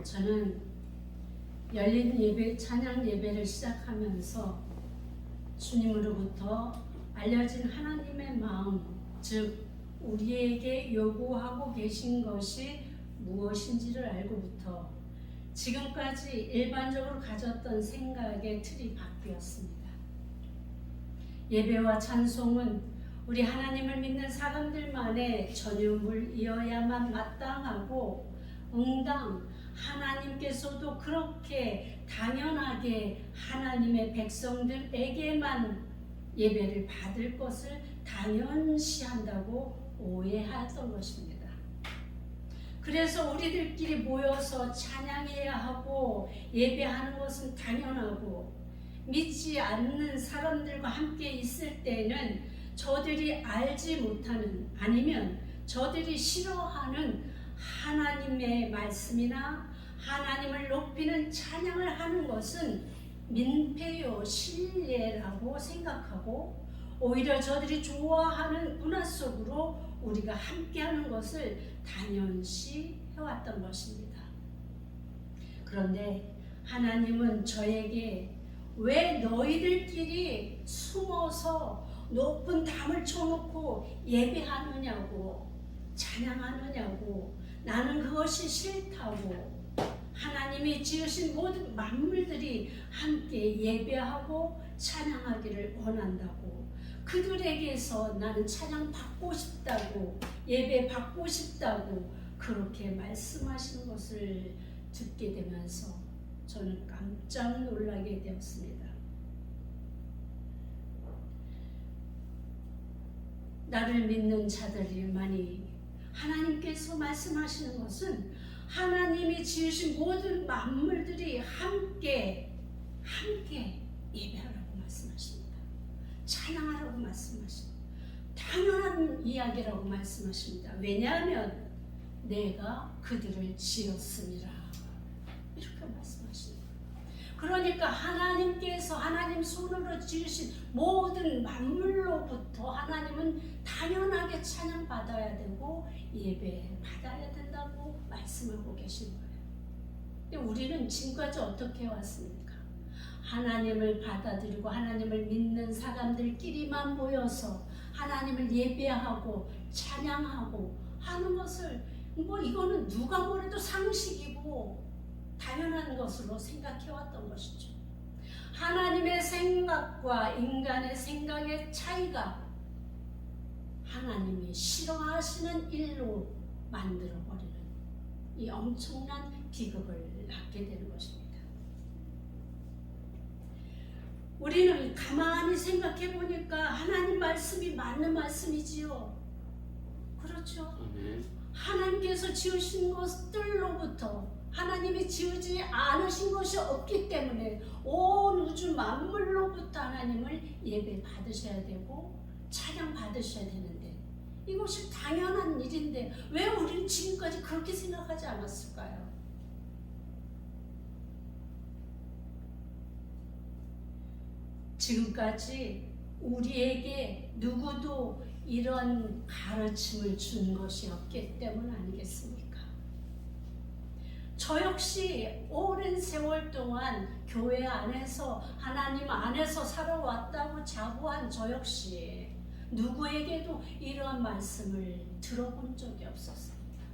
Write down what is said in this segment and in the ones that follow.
저는 열린 예배, 찬양 예배를 시작하면서 주님으로부터 알려진 하나님의 마음, 즉 우리에게 요구하고 계신 것이 무엇인지를 알고부터 지금까지 일반적으로 가졌던 생각의 틀이 바뀌었습니다. 예배와 찬송은 우리 하나님을 믿는 사람들만의 전유물이어야만 마땅하고 응당 하나님께서도 그렇게 당연하게 하나님의 백성들에게만 예배를 받을 것을 당연시한다고 오해하던 것입니다. 그래서 우리들끼리 모여서 찬양해야 하고 예배하는 것은 당연하고 믿지 않는 사람들과 함께 있을 때는 저들이 알지 못하는 아니면 저들이 싫어하는 하나님의 말씀이나 하나님을 높이는 찬양을 하는 것은 민폐요 실례라고 생각하고 오히려 저들이 좋아하는 문화 속으로 우리가 함께하는 것을 당연시 해왔던 것입니다. 그런데 하나님은 저에게 왜 너희들끼리 숨어서 높은 담을 쳐놓고 예배하느냐고 찬양하느냐고 나는 그것이 싫다고 하나님이 지으신 모든 만물들이 함께 예배하고 찬양하기를 원한다고 그들에게서 나는 찬양 받고 싶다고 예배 받고 싶다고 그렇게 말씀하시는 것을 듣게 되면서 저는 깜짝 놀라게 되었습니다. 나를 믿는 자들만이 하나님께서 말씀하시는 것은 하나님이 지으신 모든 만물들이 함께 예배하라고 말씀하십니다. 찬양하라고 말씀하십니다. 당연한 이야기라고 말씀하십니다. 왜냐하면 내가 그들을 지었습니다. 이렇게 말씀하십니다. 그러니까 하나님께서 하나님 손으로 지으신 모든 만물로부터 하나님은 당연하게 찬양받아야 되고 예배받아야 된다고 말씀하고 계신 거예요. 근데 우리는 지금까지 어떻게 해왔습니까? 하나님을 받아들이고 하나님을 믿는 사람들끼리만 모여서 하나님을 예배하고 찬양하고 하는 것을 이거는 누가 뭐래도 상식이고 당연한 것으로 생각해왔던 것이죠. 하나님의 생각과 인간의 생각의 차이가 하나님이 싫어하시는 일로 만들어버리는 이 엄청난 비극을 낳게 되는 것입니다. 우리는 가만히 생각해 보니까 하나님 말씀이 맞는 말씀이지요. 그렇죠? 하나님께서 지으신 것들로부터 하나님이 지으지 않으신 것이 없기 때문에 온 우주 만물로부터 하나님을 예배 받으셔야 되고 찬양 받으셔야 되는데 이것이 당연한 일인데 왜 우리는 지금까지 그렇게 생각하지 않았을까요? 지금까지 우리에게 누구도 이런 가르침을 준 것이 없기 때문 아니겠습니까? 저 역시 오랜 세월 동안 교회 안에서 하나님 안에서 살아왔다고 자부한 저 역시 누구에게도 이러한 말씀을 들어본 적이 없었습니다.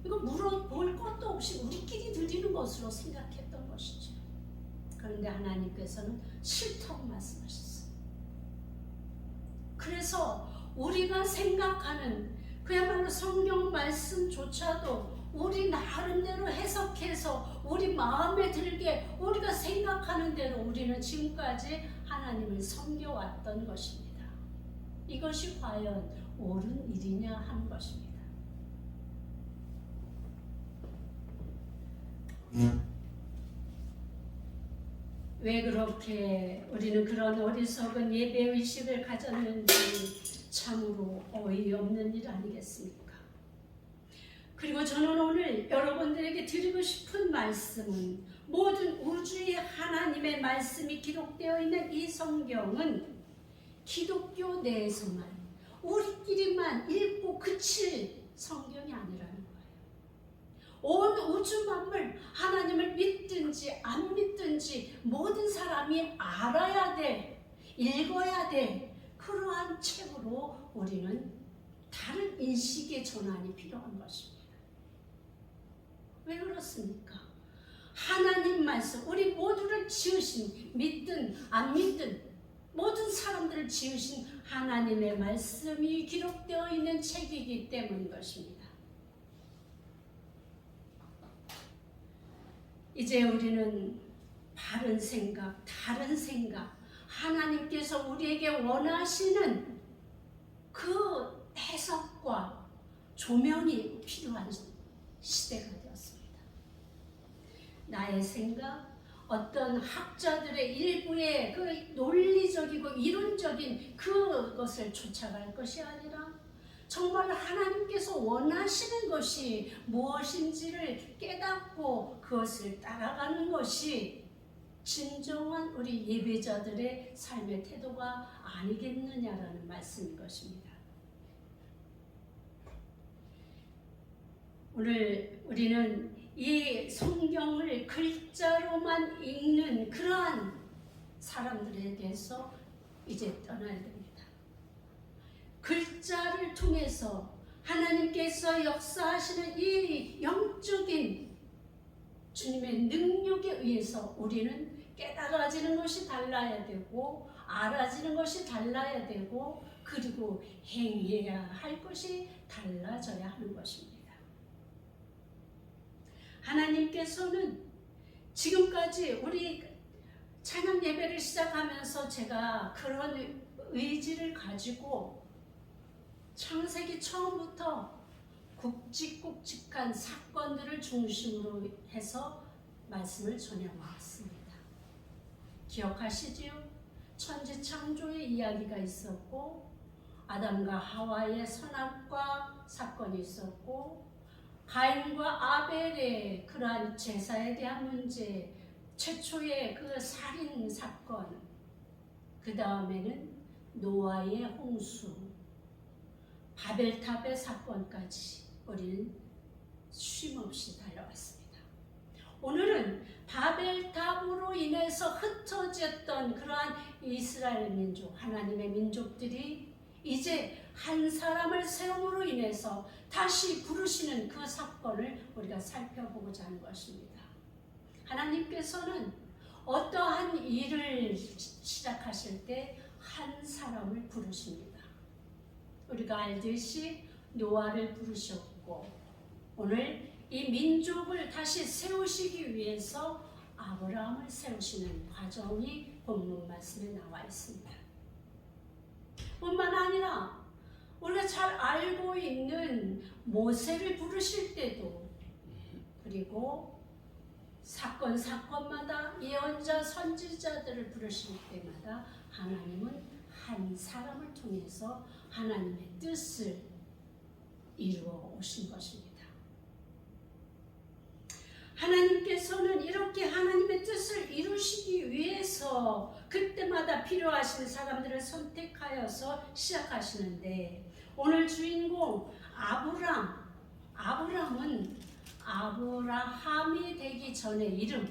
이거 물어볼 것도 없이 우리끼리 드리는 것으로 생각했던 것이죠. 그런데 하나님께서는 싫다고 말씀하셨어요. 그래서 우리가 생각하는 그야말로 성경 말씀조차도 우리 나름대로 해석해서 우리 마음에 들게 우리가 생각하는 대로 우리는 지금까지 하나님을 섬겨왔던 것입니다. 이것이 과연 옳은 일이냐 하는 것입니다. 왜 그렇게 우리는 그런 어리석은 예배의식을 가졌는지 참으로 어이없는 일 아니겠습니까? 그리고 저는 오늘 여러분들에게 드리고 싶은 말씀은 모든 우주의 하나님의 말씀이 기록되어 있는 이 성경은 기독교 내에서만 우리끼리만 읽고 그칠 성경이 아니라는 거예요. 온 우주 만물 하나님을 믿든지 안 믿든지 모든 사람이 알아야 돼, 읽어야 돼. 그러한 책으로 우리는 다른 인식의 전환이 필요한 것입니다. 왜 그렇습니까? 하나님 말씀, 우리 모두를 지으신, 믿든 안 믿든 모든 사람들을 지으신 하나님의 말씀이 기록되어 있는 책이기 때문인 것입니다. 이제 우리는 바른 생각, 다른 생각, 하나님께서 우리에게 원하시는 그 해석과 조명이 필요한 시대가 되었습니다. 나의 생각, 어떤 학자들의 일부의 그 논리적이고 이론적인 그것을 쫓아갈 것이 아니라 정말 하나님께서 원하시는 것이 무엇인지를 깨닫고 그것을 따라가는 것이 진정한 우리 예배자들의 삶의 태도가 아니겠느냐라는 말씀인 것입니다. 오늘 우리는 이 성경을 글자로만 읽는 그러한 사람들에게서 이제 떠나야 됩니다. 글자를 통해서 하나님께서 역사하시는 이 영적인 주님의 능력에 의해서 우리는 깨달아지는 것이 달라야 되고 알아지는 것이 달라야 되고 그리고 행해야 할 것이 달라져야 하는 것입니다. 하나님께서는 지금까지 우리 찬양 예배를 시작하면서 제가 그런 의지를 가지고 창세기 처음부터 굵직굵직한 사건들을 중심으로 해서 말씀을 전해왔습니다. 기억하시지요? 천지 창조의 이야기가 있었고 아담과 하와의 선악과 사건이 있었고 가인과 아벨의 그러한 제사에 대한 문제, 최초의 그 살인 사건, 그 다음에는 노아의 홍수, 바벨탑의 사건까지 우리는 쉼없이 달려왔습니다. 오늘은 바벨탑으로 인해서 흩어졌던 그러한 이스라엘 민족, 하나님의 민족들이 이제 한 사람을 세움으로 인해서 다시 부르시는 그 사건을 우리가 살펴보고자 하는 것입니다. 하나님께서는 어떠한 일을 시작하실 때 한 사람을 부르십니다. 우리가 알듯이 노아를 부르셨고 오늘 이 민족을 다시 세우시기 위해서 아브라함을 세우시는 과정이 본문 말씀에 나와 있습니다. 뿐만 아니라 우리가 잘 알고 있는 모세를 부르실 때도 그리고 사건마다 예언자 선지자들을 부르실 때마다 하나님은 한 사람을 통해서 하나님의 뜻을 이루어 오신 것입니다. 하나님께서는 이렇게 하나님의 뜻을 이루시기 위해서 그때마다 필요하신 사람들을 선택하여서 시작하시는데 오늘 주인공 아브람은 아브라함이 되기 전의 이름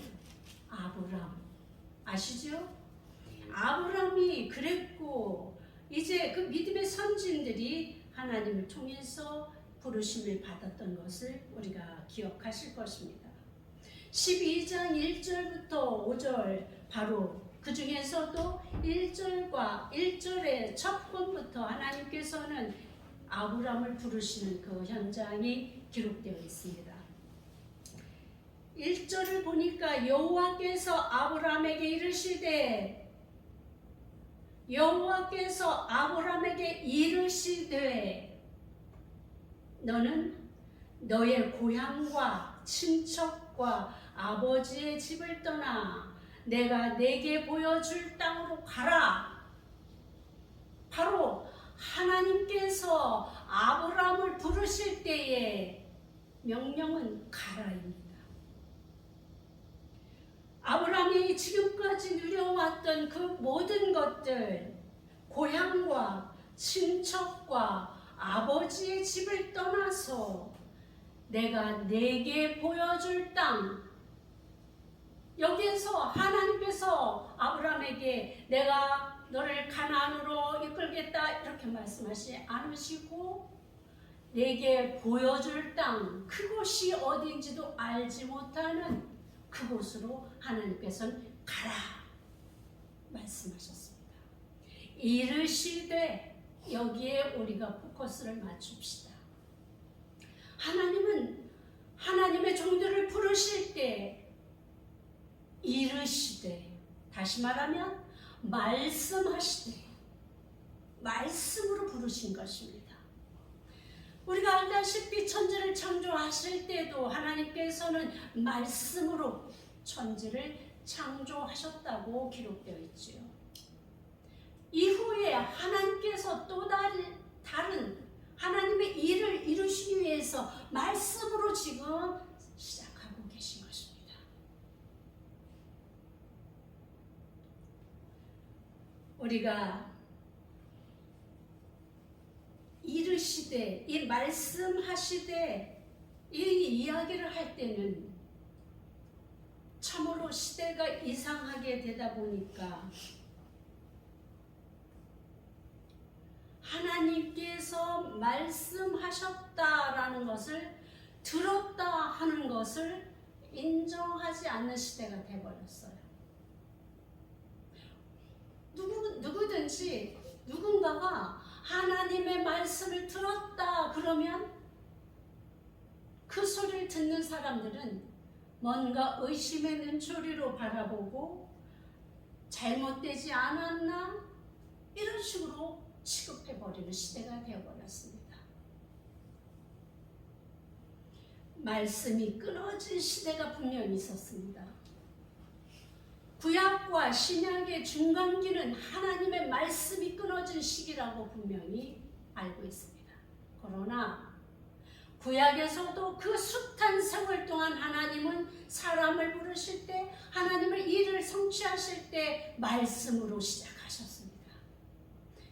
아브람 아시죠? 아브람이 그랬고 이제 그 믿음의 선진들이 하나님을 통해서 부르심을 받았던 것을 우리가 기억하실 것입니다. 12장 1절부터 5절 바로 그 중에서도 1절의 첫 번부터 하나님께서는 아브람을 부르시는 그 현장이 기록되어 있습니다. 1절을 보니까 여호와께서 아브람에게 이르시되 너는 너의 고향과 친척과 아버지의 집을 떠나 내가 내게 보여줄 땅으로 가라. 바로 하나님께서 아브람을 부르실 때의 명령은 가라입니다. 아브람이 지금까지 누려왔던 그 모든 것들, 고향과 친척과 아버지의 집을 떠나서 내가 내게 보여줄 땅. 여기에서 하나님께서 아브라함에게 내가 너를 가나안으로 이끌겠다 이렇게 말씀하시지 않으시고 내게 보여줄 땅, 그곳이 어딘지도 알지 못하는 그곳으로 하나님께서는 가라 말씀하셨습니다. 이르시되, 여기에 우리가 포커스를 맞춥시다. 하나님은 하나님의 종들을 부르실 때 이르시되, 다시 말하면 말씀하시되, 말씀으로 부르신 것입니다. 우리가 알다시피 천지를 창조하실 때도 하나님께서는 말씀으로 천지를 창조하셨다고 기록되어 있지요. 이후에 하나님께서 또 다른 하나님의 일을 이루시기 위해서 말씀으로 지금 시작하고 계신 것입니다. 우리가 이르시되, 이 말씀하시되 이 이야기를 할 때는 참으로 시대가 이상하게 되다 보니까 하나님께서 말씀하셨다라는 것을, 들었다 하는 것을 인정하지 않는 시대가 되어버렸어요. 누구든지 누군가가 하나님의 말씀을 들었다 그러면 그 소리를 듣는 사람들은 뭔가 의심의 눈초리로 바라보고 잘못되지 않았나 이런 식으로 취급해버리는 시대가 되어버렸습니다. 말씀이 끊어진 시대가 분명히 있었습니다. 구약과 신약의 중간기는 하나님의 말씀이 끊어진 시기라고 분명히 알고 있습니다. 그러나 구약에서도 그 숱한 세월 동안 하나님은 사람을 부르실 때, 하나님의 일을 성취하실 때 말씀으로 시작하셨습니다.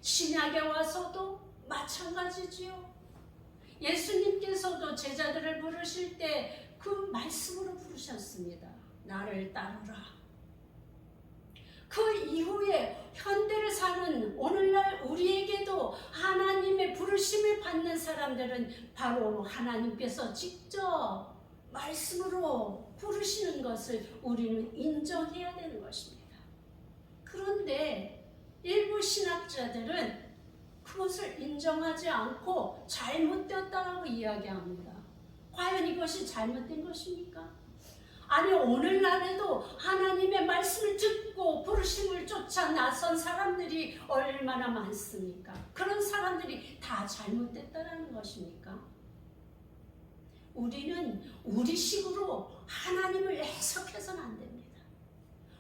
신약에 와서도 마찬가지지요. 예수님께서도 제자들을 부르실 때 그 말씀으로 부르셨습니다. 나를 따르라. 그 이후에 현대를 사는 오늘날 우리에게도 하나님의 부르심을 받는 사람들은 바로 하나님께서 직접 말씀으로 부르시는 것을 우리는 인정해야 되는 것입니다. 그런데 일부 신학자들은 그것을 인정하지 않고 잘못되었다고 이야기합니다. 과연 이것이 잘못된 것입니까? 아니, 오늘날에도 하나님의 말씀을 듣고 부르심을 쫓아 나선 사람들이 얼마나 많습니까? 그런 사람들이 다 잘못됐다는 것입니까? 우리는 우리식으로 하나님을 해석해서는 안 됩니다.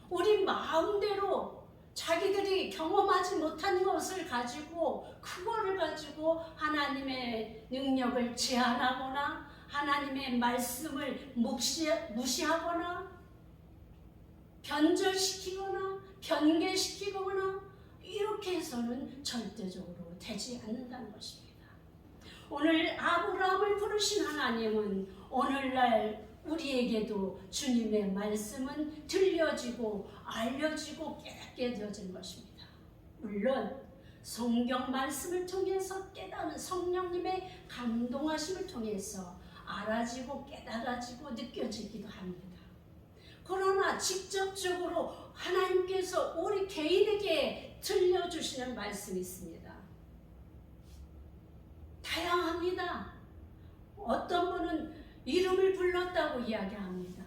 우리 마음대로 자기들이 경험하지 못한 것을 가지고, 그거를 가지고 하나님의 능력을 제한하거나 하나님의 말씀을 무시하거나 변절시키거나 변개시키거나 이렇게 해서는 절대적으로 되지 않는다는 것입니다. 오늘 아브라함을 부르신 하나님은 오늘날 우리에게도 주님의 말씀은 들려지고 알려지고 깨닫게 되어진 것입니다. 물론 성경 말씀을 통해서 깨닫는 성령님의 감동하심을 통해서 알아지고 깨달아지고 느껴지기도 합니다. 그러나 직접적으로 하나님께서 우리 개인에게 들려주시는 말씀이 있습니다. 다양합니다. 어떤 분은 이름을 불렀다고 이야기합니다.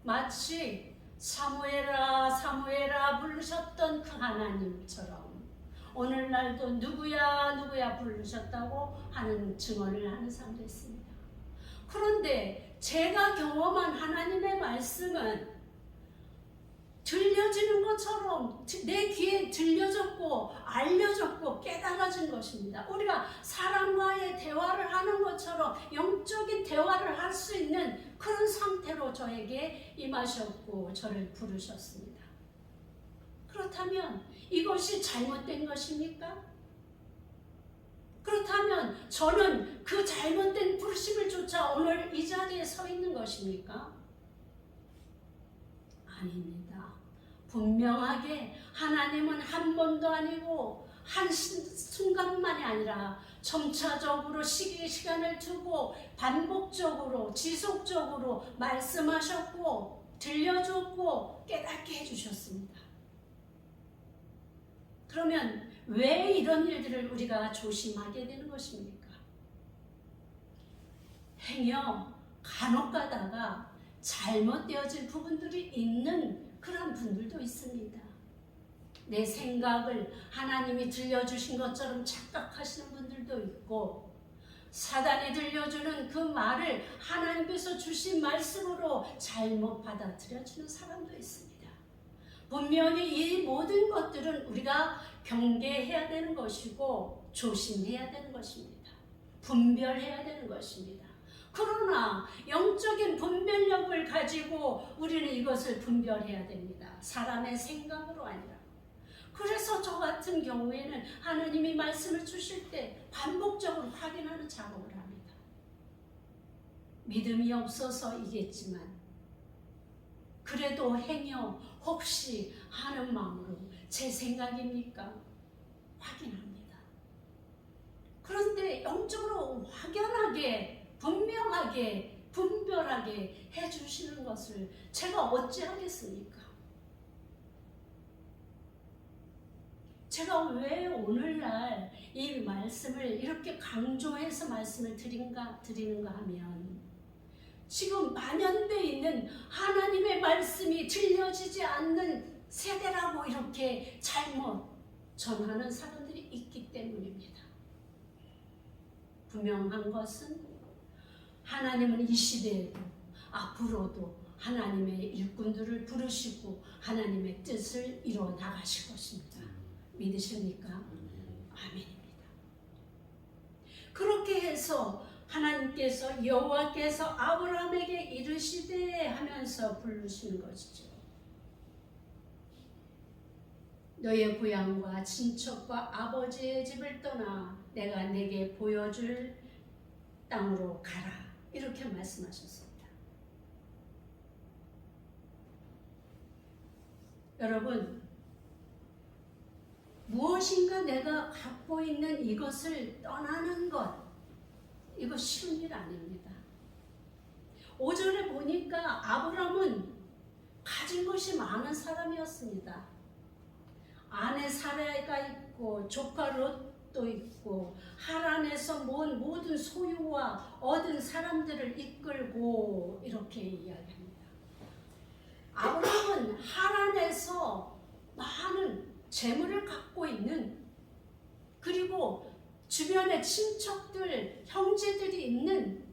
마치 사무엘아 사무엘아 부르셨던 그 하나님처럼 오늘날도 누구야 누구야 부르셨다고 하는 증언을 하는 사람도 있습니다. 그런데 제가 경험한 하나님의 말씀은 들려지는 것처럼 내 귀에 들려졌고 알려졌고 깨달아진 것입니다. 우리가 사람과의 대화를 하는 것처럼 영적인 대화를 할 수 있는 그런 상태로 저에게 임하셨고 저를 부르셨습니다. 그렇다면 이것이 잘못된 것입니까? 그렇다면 저는 그 잘못된 부르심을 쫓아 오늘 이 자리에 서 있는 것입니까? 아닙니다. 분명하게 하나님은 한 번도 아니고 한 순간만이 아니라 점차적으로 시간을 두고 반복적으로 지속적으로 말씀하셨고 들려줬고 깨닫게 해주셨습니다. 그러면 왜 이런 일들을 우리가 조심하게 되는 것입니까? 행여 간혹 가다가 잘못되어진 부분들이 있는 그런 분들도 있습니다. 내 생각을 하나님이 들려주신 것처럼 착각하시는 분들도 있고, 사단이 들려주는 그 말을 하나님께서 주신 말씀으로 잘못 받아들여주는 사람도 있습니다. 분명히 이 모든 것들은 우리가 경계해야 되는 것이고 조심해야 되는 것입니다. 분별해야 되는 것입니다. 그러나 영적인 분별력을 가지고 우리는 이것을 분별해야 됩니다. 사람의 생각으로 아니라. 그래서 저 같은 경우에는 하나님이 말씀을 주실 때 반복적으로 확인하는 작업을 합니다. 믿음이 없어서이겠지만 그래도 행여 혹시 하는 마음으로 제 생각입니까? 확인합니다. 그런데 영적으로 확연하게 분명하게 분별하게 해주시는 것을 제가 어찌하겠습니까? 제가 왜 오늘날 이 말씀을 이렇게 강조해서 말씀을 드리는가 하면, 지금 만연되어 있는 하나님의 말씀이 들려지지 않는 세대라고 이렇게 잘못 전하는 사람들이 있기 때문입니다. 분명한 것은 하나님은 이 시대에도 앞으로도 하나님의 일꾼들을 부르시고 하나님의 뜻을 이루어 나가실 것입니다. 믿으십니까? 아멘입니다. 그렇게 해서 하나님께서 여호와께서 아브라함에게 이르시되 하면서 부르시는 것이죠. 너의 고향과 친척과 아버지의 집을 떠나 내가 내게 보여줄 땅으로 가라. 이렇게 말씀하셨습니다. 여러분, 무엇인가 내가 갖고 있는 이것을 떠나는 것, 이거 쉬운 일 아닙니다. 5절에 보니까 아브라함은 가진 것이 많은 사람이었습니다. 아내 사라가 있고 조카 롯도 있고 하란에서 모은 모든 소유와 얻은 사람들을 이끌고 이렇게 이야기합니다. 아브라함은 하란에서 많은 재물을 갖고 있는, 그리고 주변에 친척들, 형제들이 있는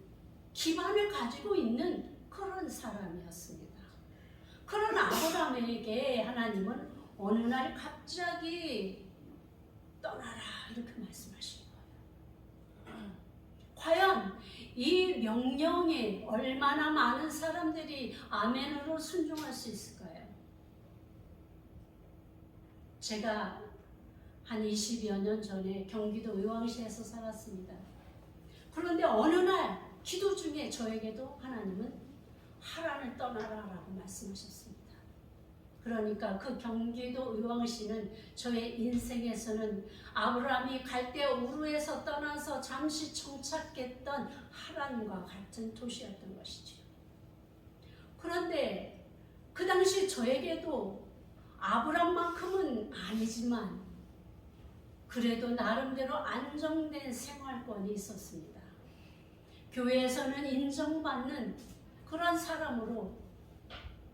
기반을 가지고 있는 그런 사람이었습니다. 그런 아브라함에게 하나님은 어느 날 갑자기 떠나라 이렇게 말씀하신 거예요. 과연 이 명령에 얼마나 많은 사람들이 아멘으로 순종할 수 있을까요? 제가 한 20여 년 전에 경기도 의왕시에서 살았습니다. 그런데 어느 날 기도 중에 저에게도 하나님은 하란을 떠나라라고 말씀하셨습니다. 그러니까 그 경기도 의왕시는 저의 인생에서는 아브라함이 갈대아 우르에서 떠나서 잠시 정착했던 하란과 같은 도시였던 것이죠. 그런데 그 당시 저에게도 아브라함만큼은 아니지만 그래도 나름대로 안정된 생활권이 있었습니다. 교회에서는 인정받는 그런 사람으로,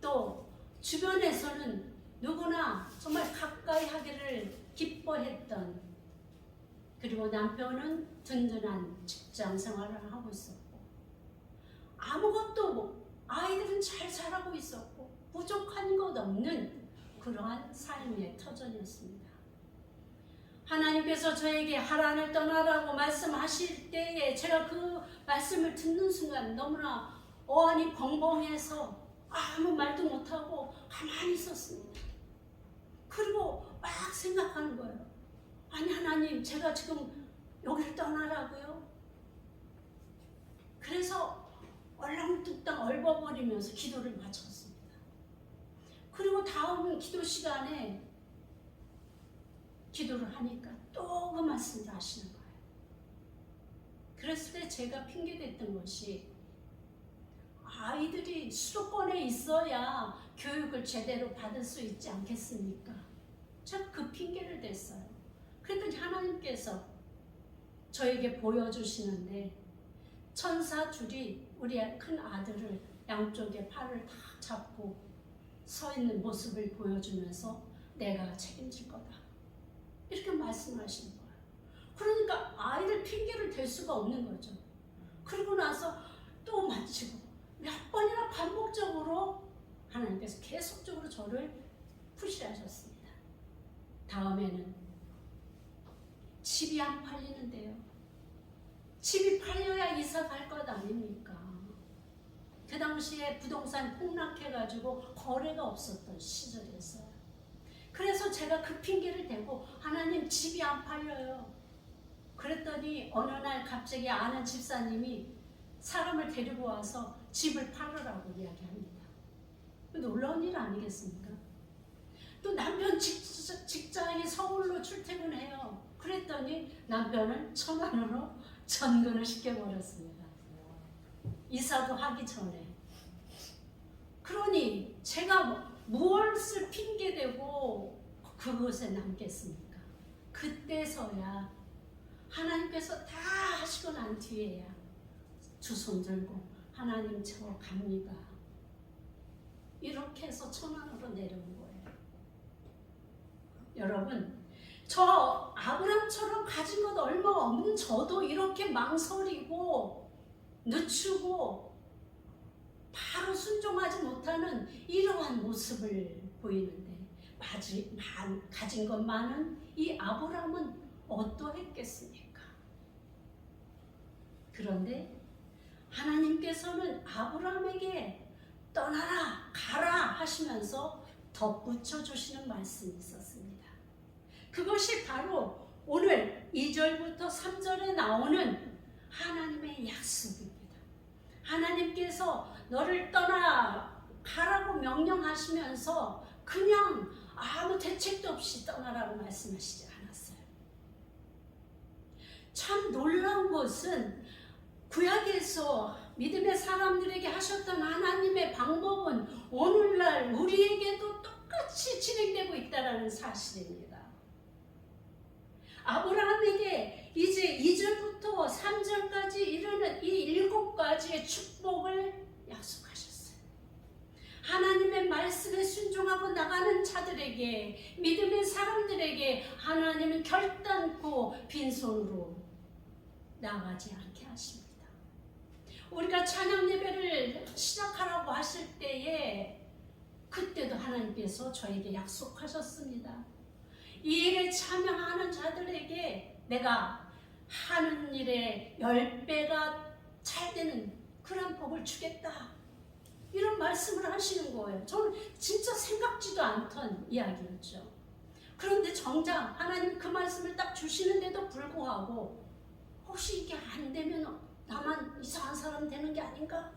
또 주변에서는 누구나 정말 가까이 하기를 기뻐했던, 그리고 남편은 든든한 직장 생활을 하고 있었고, 아무것도 아이들은 잘 자라고 있었고 부족한 것 없는 그러한 삶의 터전이었습니다. 하나님께서 저에게 하란을 떠나라고 말씀하실 때에 제가 그 말씀을 듣는 순간 너무나 어안이 벙벙해서 아무 말도 못하고 가만히 있었습니다. 그리고 막 생각하는 거예요. 아니 하나님, 제가 지금 여기를 떠나라고요? 그래서 얼렁뚱땅 얼버무리면서 기도를 마쳤습니다. 그리고 다음 기도 시간에 기도를 하니까 또 그 말씀을 하시는 거예요. 그랬을 때 제가 핑계댔던 것이 아이들이 수도권에 있어야 교육을 제대로 받을 수 있지 않겠습니까? 제가 그 핑계를 댔어요. 그랬더니 하나님께서 저에게 보여주시는데 천사 둘이 우리 큰 아들을 양쪽에 팔을 탁 잡고 서 있는 모습을 보여주면서 내가 책임질 거다. 이렇게 말씀하시는 거예요. 그러니까 아이를 핑계를 댈 수가 없는 거죠. 그리고 나서 또 마치고 몇 번이나 반복적으로 하나님께서 계속적으로 저를 푸시하셨습니다. 다음에는 집이 안 팔리는데요. 집이 팔려야 이사 갈 것 아닙니까? 그 당시에 부동산 폭락해가지고 거래가 없었던 시절이었어요. 그래서 제가 그 핑계를 대고 하나님 집이 안 팔려요. 그랬더니 어느 날 갑자기 아는 집사님이 사람을 데리고 와서 집을 팔으라고 이야기합니다. 놀라운 일 아니겠습니까? 또 남편 직장이 서울로 출퇴근해요. 그랬더니 남편은 천안으로 전근을 시켜버렸습니다. 이사도 하기 전에. 그러니 제가 무엇을 핑계대고 그곳에 남겠습니까? 그때서야 하나님께서 다 하시고 난 뒤에야 두 손 들고 하나님 저 갑니다. 이렇게 해서 천안으로 내려온 거예요. 여러분, 저 아브람처럼 가진 것 얼마 없는 저도 이렇게 망설이고 늦추고 바로 순종하지 못하는 이러한 모습을 보이는데 가진 것 많은 이 아브람은 어떠했겠습니까? 그런데 하나님께서는 아브람에게 떠나라 가라 하시면서 덧붙여 주시는 말씀이 있었습니다. 그것이 바로 오늘 2절부터 3절에 나오는 하나님의 약속입니다. 하나님께서 너를 떠나 가라고 명령하시면서 그냥 아무 대책도 없이 떠나라고 말씀하시지 않았어요. 참 놀라운 것은 구약에서 믿음의 사람들에게 하셨던 하나님의 방법은 오늘날 우리에게도 똑같이 진행되고 있다는 사실입니다. 아브라함에게 이제 2절부터 3절까지 이르는 이 7가지의 축복을 약속하셨어요. 하나님의 말씀에 순종하고 나가는 자들에게, 믿음의 사람들에게 하나님은 결단코 빈손으로 나가지 않게 하십니다. 우리가 찬양 예배를 시작하라고 하실 때에 그때도 하나님께서 저에게 약속하셨습니다. 이 일에 참여하는 자들에게 내가 하는 일에 10배가 잘 되는 그런 복을 주겠다. 이런 말씀을 하시는 거예요. 저는 진짜 생각지도 않던 이야기였죠. 그런데 정작 하나님 그 말씀을 딱 주시는데도 불구하고 혹시 이게 안 되면 나만 이상한 사람 되는 게 아닌가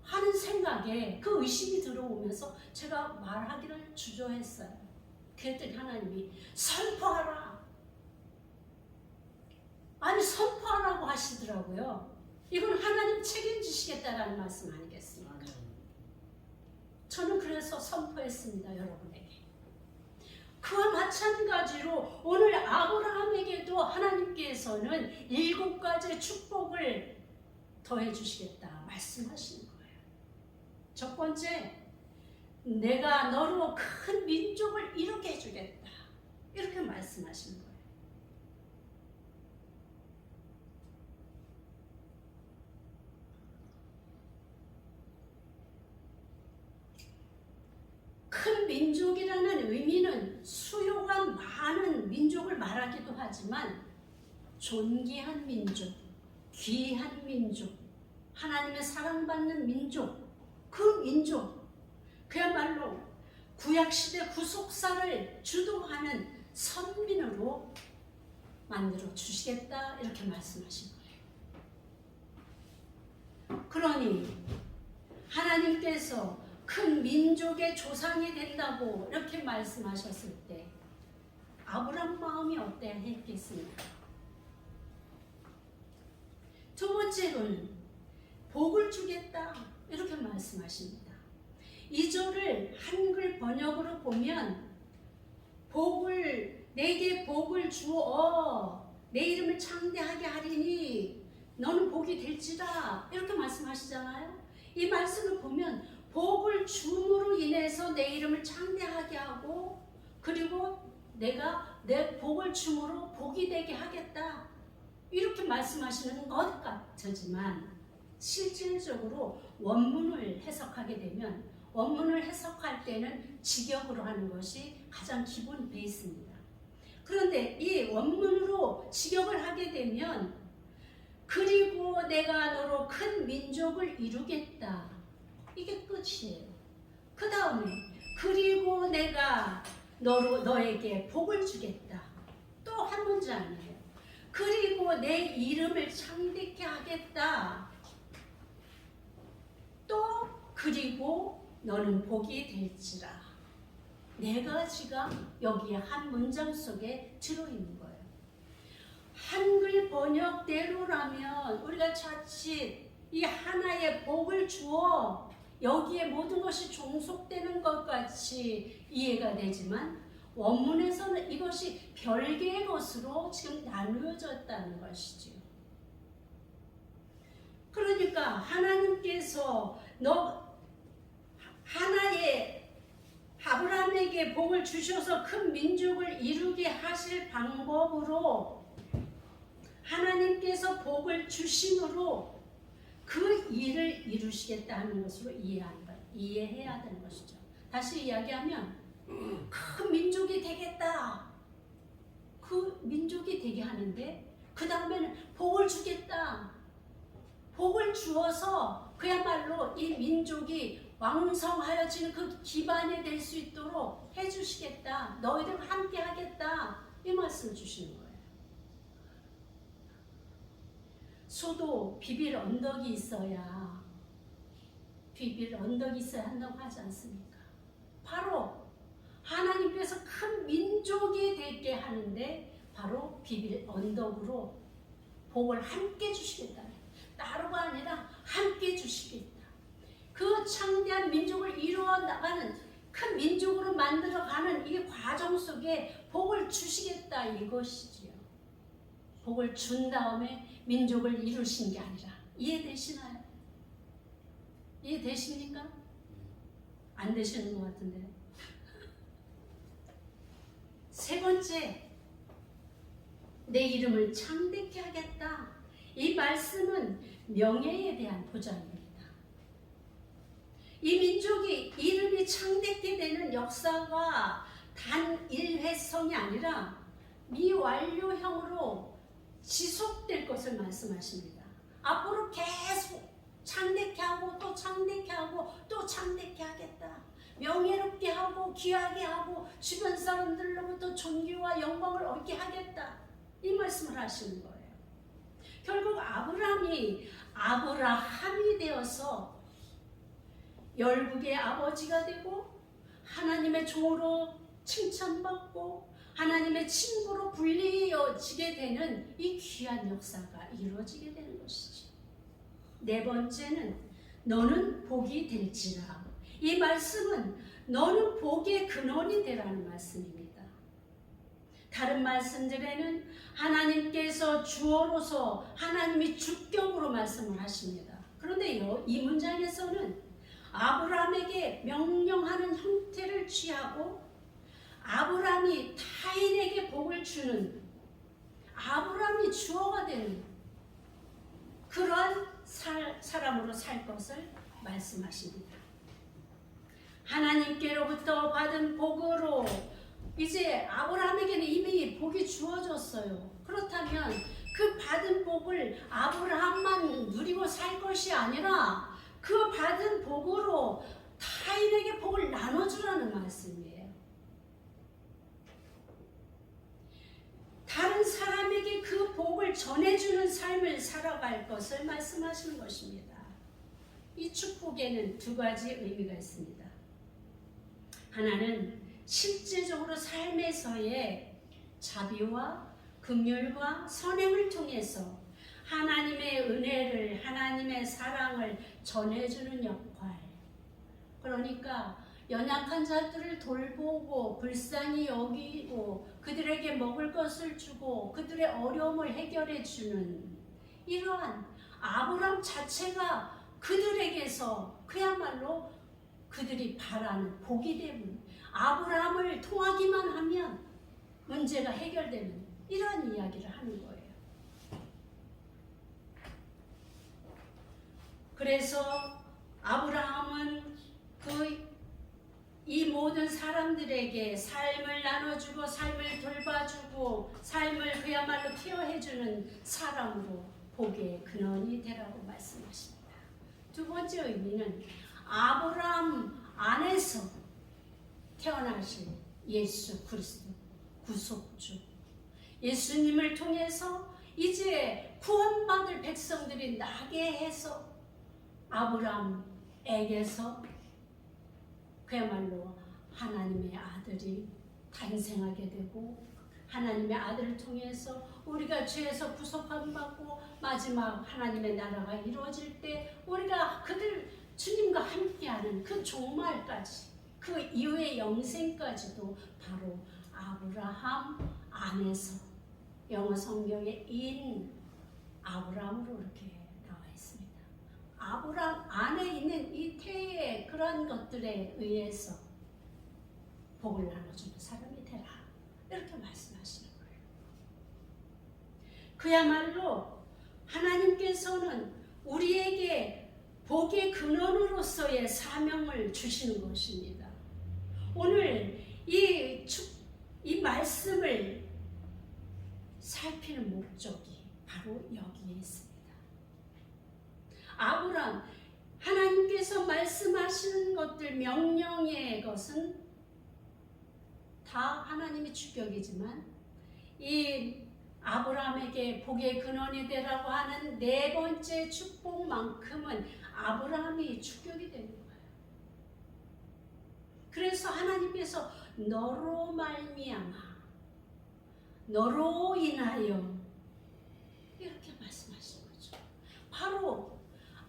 하는 생각에 그 의심이 들어오면서 제가 말하기를 주저했어요. 그랬더니 하나님이 선포하라. 아니 선포하라고 하시더라고요. 이건 하나님 책임지시겠다라는 말씀 아니겠습니까? 저는 그래서 선포했습니다. 여러분에게. 그와 마찬가지로 오늘 아브라함에게도 하나님께서는 7가지의 축복을 더해 주시겠다 말씀하시는 거예요. 첫 번째, 내가 너로 큰 민족을 이루게 해주겠다. 이렇게 말씀하시는 거예요. 큰 민족이라는 의미는 수요가 많은 민족을 말하기도 하지만 존귀한 민족, 귀한 민족, 하나님의 사랑받는 민족, 그 민족, 그야말로 구약시대 구속사를 주도하는 선민으로 만들어 주시겠다 이렇게 말씀하신 거예요. 그러니 하나님께서 큰 민족의 조상이 된다고 이렇게 말씀하셨을 때 아브라함 마음이 어떠했겠습니까? 두 번째로는 복을 주겠다 이렇게 말씀하십니다. 2절을 한글 번역으로 보면 내게 복을 주어 내 이름을 창대하게 하리니 너는 복이 될지라 이렇게 말씀하시잖아요. 이 말씀을 보면 복을 줌으로 인해서 내 이름을 창대하게 하고 그리고 내가 내 복을 줌으로 복이 되게 하겠다 이렇게 말씀하시는 것 같지만 실질적으로 원문을 해석하게 되면 원문을 해석할 때는 직역으로 하는 것이 가장 기본 베이스입니다. 그런데 이 원문으로 직역을 하게 되면 그리고 내가 너로 큰 민족을 이루겠다 이게 끝이에요. 그 다음에 그리고 내가 너에게 복을 주겠다 또 한 문장이에요. 그리고 내 이름을 창대케 하겠다 또 그리고 너는 복이 될지라. 네 가지가 여기에 한 문장 속에 들어있는 거예요. 한글 번역대로라면 우리가 자칫 이 하나의 복을 주어 여기에 모든 것이 종속되는 것 같이 이해가 되지만 원문에서는 이것이 별개의 것으로 지금 나누어졌다는 것이죠. 그러니까 하나님께서 하나의 아브라함에게 복을 주셔서 큰 민족을 이루게 하실 방법으로 하나님께서 복을 주심으로 그 일을 이루시겠다는 것으로 이해해야 되는 것이죠. 다시 이야기하면 큰 민족이 되겠다. 그 민족이 되게 하는데 그 다음에는 복을 주겠다. 복을 주어서 그야말로 이 민족이 왕성하여지는 그 기반이 될 수 있도록 해주시겠다. 너희들과 함께 하겠다. 이 말씀을 주시는 거예요. 소도 비빌 언덕이 있어야 한다고 하지 않습니까? 바로 하나님께서 큰 민족이 되게 하는데 바로 비빌 언덕으로 복을 함께 주시겠다. 따로가 아니라 함께 주시겠다. 그 창대한 민족을 이루어 나가는 큰 민족으로 만들어가는 이 과정 속에 복을 주시겠다 이것이지요. 복을 준 다음에 민족을 이루신 게 아니라. 이해되시나요? 이해되십니까? 안 되시는 것 같은데. 세 번째, 내 이름을 창대케 하겠다. 이 말씀은 명예에 대한 보장입니다. 이 민족이 이름이 창대케 되는 역사가 단 일회성이 아니라 미완료형으로 지속될 것을 말씀하십니다. 앞으로 계속 창대케 하고 또 창대케 하고 또 창대케 하겠다. 명예롭게 하고 귀하게 하고 주변 사람들로부터 존귀와 영광을 얻게 하겠다. 이 말씀을 하시는 거예요. 결국 아브라함이 되어서 열국의 아버지가 되고 하나님의 종으로 칭찬받고 하나님의 친구로 불리어지게 되는 이 귀한 역사가 이루어지게 되는 것이죠. 네 번째는 너는 복이 될지라. 이 말씀은 너는 복의 근원이 되라는 말씀입니다. 다른 말씀들에는 하나님께서 주어로서 하나님이 주격으로 말씀을 하십니다. 그런데 이 문장에서는 아브라함에게 명령하는 형태를 취하고 아브라함이 타인에게 복을 주는 아브라함이 주어가 되는 그러한 사람으로 살 것을 말씀하십니다. 하나님께로부터 받은 복으로 이제 아브라함에게는 이미 복이 주어졌어요. 그렇다면 그 받은 복을 아브라함만 누리고 살 것이 아니라 그 받은 복으로 타인에게 복을 나눠주라는 말씀이에요. 다른 사람에게 그 복을 전해주는 삶을 살아갈 것을 말씀하시는 것입니다. 이 축복에는 두 가지 의미가 있습니다. 하나는 실제적으로 삶에서의 자비와 긍휼과 선행을 통해서 하나님의 은혜를, 하나님의 사랑을 전해주는 역할. 그러니까 연약한 자들을 돌보고 불쌍히 여기고 그들에게 먹을 것을 주고 그들의 어려움을 해결해 주는 이러한 아브라함 자체가 그들에게서 그야말로 그들이 바라는 복이 되는, 아브라함을 통하기만 하면 문제가 해결되는 이러한 이야기를 하는 거예요. 그래서 아브라함은 이 모든 사람들에게 삶을 나눠주고 삶을 돌봐주고 삶을 그야말로 케어해주는 사람으로 복의 근원이 되라고 말씀하십니다. 두 번째 의미는 아브라함 안에서 태어나신 예수 그리스도 구속주, 예수님을 통해서 이제 구원받을 백성들이 나게 해서 아브라함에게서 그야말로 하나님의 아들이 탄생하게 되고 하나님의 아들을 통해서 우리가 죄에서 구속함 받고 마지막 하나님의 나라가 이루어질 때 우리가 주님과 함께하는 그 종말까지, 그 이후의 영생까지도 바로 아브라함 안에서, 영어 성경에 인 아브라함으로 이렇게 나와 있습니다. 아브라함 안에 있는 이 태의 그런 것들에 의해서 복을 나눠주는 사람이 되라, 이렇게 말씀하시는 거예요. 그야말로 하나님께서는 우리에게 복의 근원으로서의 사명을 주시는 것입니다. 오늘 이 말씀을 살피는 목적이 바로 여기에 있습니다. 아브라함, 하나님께서 말씀하시는 것들, 명령의 것은 다 하나님의 주격이지만 이 아브라함에게 복의 근원이 되라고 하는 네 번째 축복만큼은 아브라함이 주격이 되는 거예요. 그래서 하나님께서 너로 말미암아, 너로 인하여 이렇게 말씀하신 거죠. 바로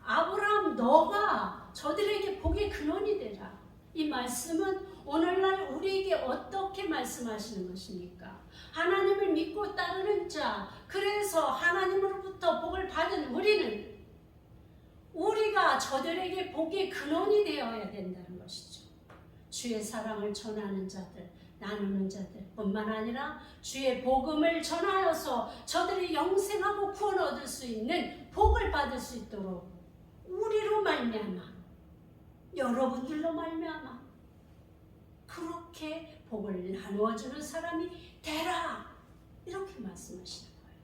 아브라함, 너가 저들에게 복의 근원이 되라. 이 말씀은 오늘날 우리에게 어떻게 말씀하시는 것입니까? 하나님을 믿고 따르는 자, 그래서 하나님으로부터 복을 받은 우리가 저들에게 복의 근원이 되어야 된다는 것이죠. 주의 사랑을 전하는 자들, 나누는 자들 뿐만 아니라 주의 복음을 전하여서 저들이 영생하고 구원 얻을 수 있는 복을 받을 수 있도록 우리로 말미암아, 여러분들로 말미암아 그렇게 복을 나누어주는 사람이 되라, 이렇게 말씀하시는 거예요.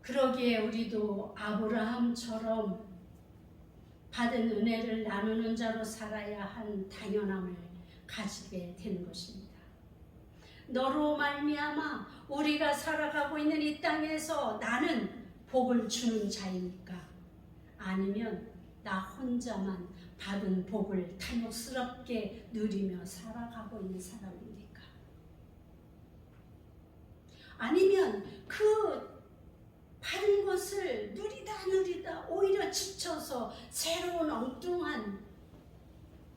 그러기에 우리도 아브라함처럼 받은 은혜를 나누는 자로 살아야 한 당연함을 가지게 되는 것입니다. 너로 말미암아 우리가 살아가고 있는 이 땅에서 나는 복을 주는 자입니까? 아니면 나 혼자만 받은 복을 탐욕스럽게 누리며 살아가고 있는 사람입니까? 아니면 그 받은 것을 누리다 오히려 지쳐서 새로운 엉뚱한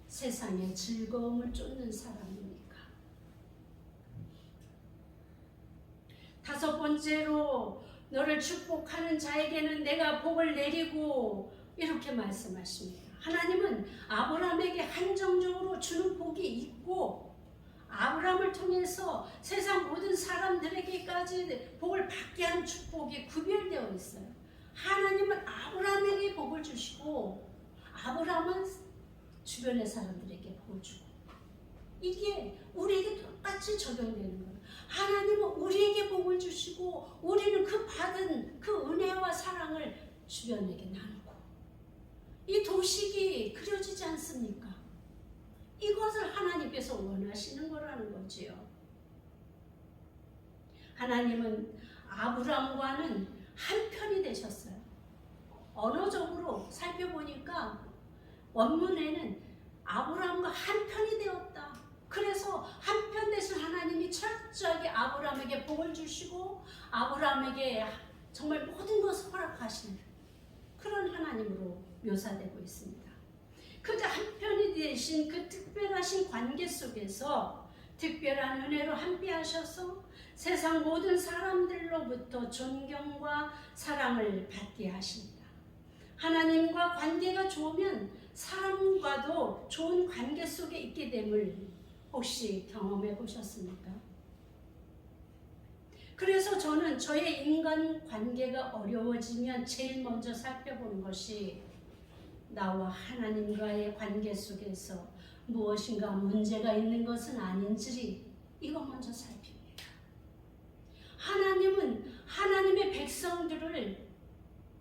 세상의 즐거움을 쫓는 사람입니까? 다섯 번째로 너를 축복하는 자에게는 내가 복을 내리고, 이렇게 말씀하십니다. 하나님은 아브라함에게 한정적으로 주는 복이 있고 아브라함을 통해서 세상 모든 사람들에게까지 복을 받게 하는 축복이 구별되어 있어요. 하나님은 아브라함에게 복을 주시고 아브라함은 주변의 사람들에게 복을 주고, 이게 우리에게 똑같이 적용되는 거예요. 하나님은 우리에게 복을 주시고 우리는 그 받은 그 은혜와 사랑을 주변에게 나누고, 이 도식이 그려지지 않습니까? 이것을 하나님께서 원하시는 거라는 거지요. 하나님은 아브람과는 한편이 되셨어요. 언어적으로 살펴보니까 원문에는 아브람과 한편이 되었다. 그래서 한편 되신 하나님이 철저하게 아브람에게 복을 주시고 아브람에게 정말 모든 것을 허락하시는 그런 하나님으로 묘사되고 있습니다. 그저 한편이 되신 그 특별하신 관계 속에서 특별한 은혜로 함께 하셔서 세상 모든 사람들로부터 존경과 사랑을 받게 하십니다. 하나님과 관계가 좋으면 사람과도 좋은 관계 속에 있게 됨을 혹시 경험해 보셨습니까? 그래서 저는 저의 인간 관계가 어려워지면 제일 먼저 살펴보는 것이 나와 하나님과의 관계 속에서 무엇인가 문제가 있는 것은 아닌지 이거 먼저 살핍니다. 하나님은 하나님의 백성들을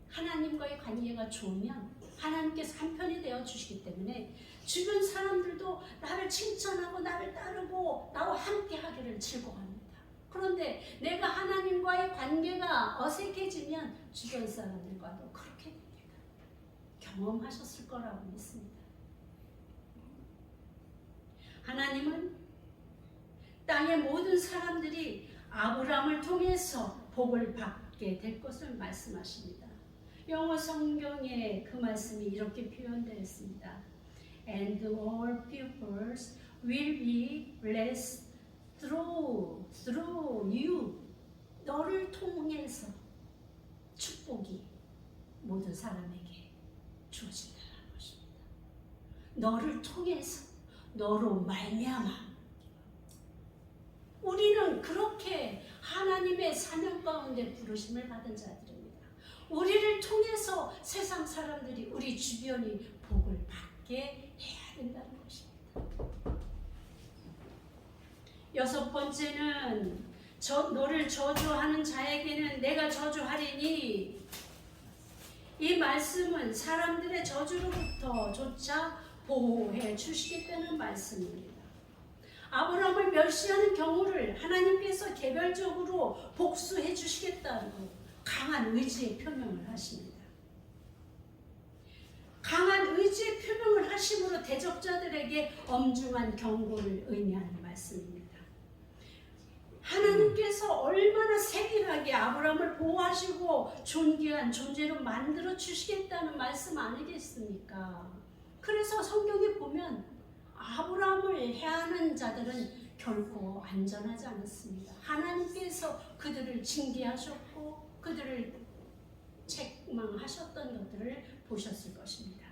하나님과의 관계가 좋으면 하나님께서 한편이 되어 주시기 때문에 주변 사람들도 나를 칭찬하고 나를 따르고 나와 함께 하기를 즐거워합니다. 그런데 내가 하나님과의 관계가 어색해지면 주변 사람들과도 그렇게 됩니다. 경험하셨을 거라고 믿습니다. 하나님은 땅의 모든 사람들이 아브람을 통해서 복을 받게 될 것을 말씀하십니다. 영어 성경에 그 말씀이 이렇게 표현되어 있습니다. And all peoples will be blessed through you. 너를 통해서 축복이 모든 사람에게 주어진다는 것입니다. 너를 통해서, 너로 말미암아. 우리는 그렇게 하나님의 사명 가운데 부르심을 받은 자들입니다. 우리를 통해서 세상 사람들이 우리 주변이 복을 받게 해야 된다는 것입니다. 여섯 번째는 너를 저주하는 자에게는 내가 저주하리니. 이 말씀은 사람들의 저주로부터조차 보호해 주시겠다는 말씀입니다. 아브라함을 멸시하는 경우를 하나님께서 개별적으로 복수해 주시겠다고 강한 의지의 표명을 하십니다. 강한 의지의 표명을 하심으로 대적자들에게 엄중한 경고를 의미하는 말씀입니다. 하나님께서 얼마나 세밀하게 아브라함을 보호하시고 존귀한 존재로 만들어 주시겠다는 말씀 아니겠습니까? 그래서 성경에 보면 아브라함을 해하는 자들은 결코 안전하지 않았습니다. 하나님께서 그들을 징계하셨고 그들을 책망하셨던 것들을 보셨을 것입니다.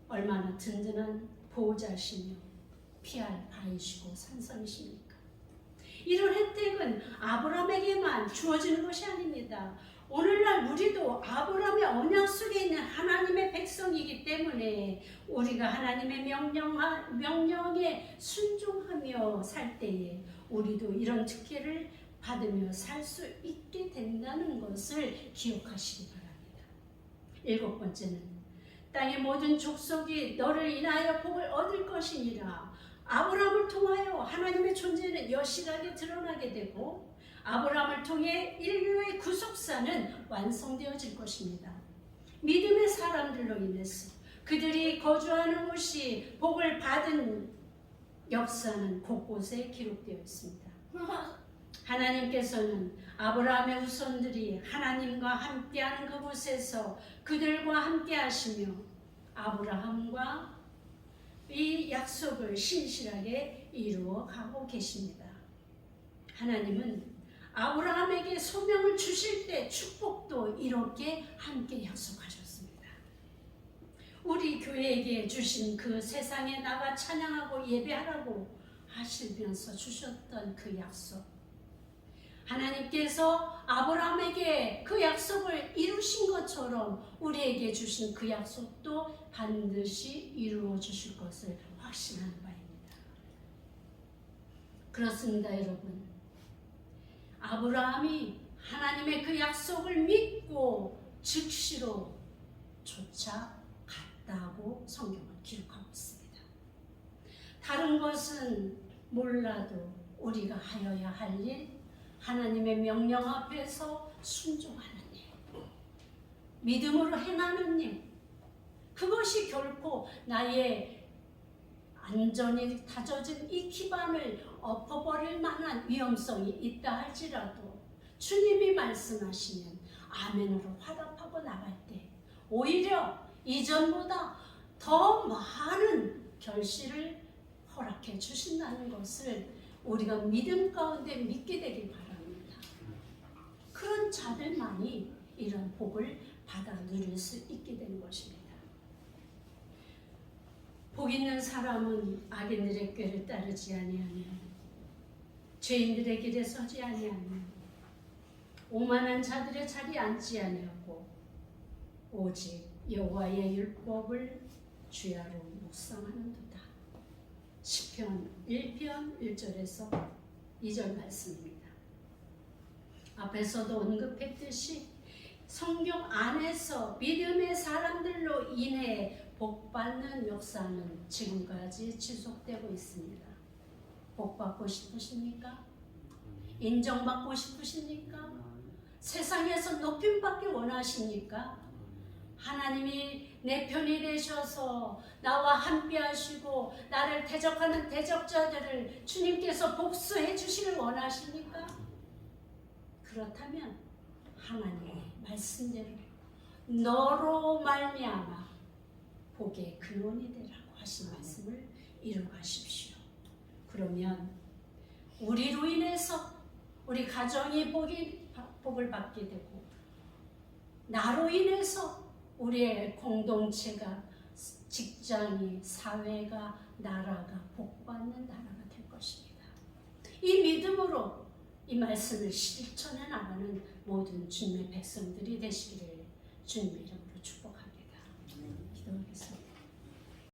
얼마나 든든한 보호자시며 피할 바이시고 산성이십니까? 이런 혜택은 아브라함에게만 주어지는 것이 아닙니다. 오늘날 우리도 아브라함의 언약 속에 있는 하나님의 백성이기 때문에 우리가 하나님의 명령에 순종하며 살 때에 우리도 이런 특혜를 받으며 살 수 있게 된다는 것을 기억하시기 바랍니다. 일곱 번째는 땅의 모든 족속이 너를 인하여 복을 얻을 것이니라. 아브라함을 통하여 하나님의 존재는 여실하게 드러나게 되고 아브라함을 통해 인류의 구속사는 완성되어질 것입니다. 믿음의 사람들로 인해서 그들이 거주하는 곳이 복을 받은 역사는 곳곳에 기록되어 있습니다. 하나님께서는 아브라함의 후손들이 하나님과 함께하는 그곳에서 그들과 함께 하시며 아브라함과 이 약속을 신실하게 이루어 가고 계십니다. 하나님은 아브라함에게 소명을 주실 때 축복도 이렇게 함께 약속하셨습니다. 우리 교회에게 주신 그 세상에 나가 찬양하고 예배하라고 하시면서 주셨던 그 약속, 하나님께서 아브라함에게 그 약속을 이루신 것처럼 우리에게 주신 그 약속도 반드시 이루어 주실 것을 확신하는 바입니다. 그렇습니다, 여러분. 아브라함이 하나님의 그 약속을 믿고 즉시로 쫓아갔다고 성경은 기록하고 있습니다. 다른 것은 몰라도 우리가 하여야 할 일, 하나님의 명령 앞에서 순종하는 일, 믿음으로 행하는 일, 그것이 결코 나의 안전이 다져진 이 기반을 엎어버릴 만한 위험성이 있다 할지라도 주님이 말씀하시면 아멘으로 화답하고 나갈 때 오히려 이전보다 더 많은 결실을 허락해 주신다는 것을 우리가 믿음 가운데 믿게 되길 바랍니다. 그런 자들만이 이런 복을 받아 누릴 수 있게 된 것입니다. 복 있는 사람은 악인들의 꾀를 따르지 아니하며 죄인들의 길에 서지 아니하며 오만한 자들의 자리에 앉지 아니하고 오직 여호와의 율법을 주야로 묵상하는도다. 시편 1편 1절에서 2절 말씀입니다. 앞에서도 언급했듯이 성경 안에서 믿음의 사람들로 인해 복받는 역사는 지금까지 지속되고 있습니다. 복받고 싶으십니까? 인정받고 싶으십니까? 세상에서 높임받기 원하십니까? 하나님이 내 편이 되셔서 나와 함께 하시고 나를 대적하는 대적자들을 주님께서 복수해 주시길 원하십니까? 그렇다면 하나님의 말씀대로 너로 말미암아 복의 근원이 되라고 하신 말씀을 이루가십시오. 그러면 우리로 인해서 우리 가정이 복을 받게 되고 나로 인해서 우리의 공동체가, 직장이, 사회가, 나라가 복받는 나라가 될 것입니다. 이 믿음으로 이 말씀을 실천해 나가는 모든 주님의 백성들이 되시기를 주님의 이름으로 축복합니다. 기도하겠습니다.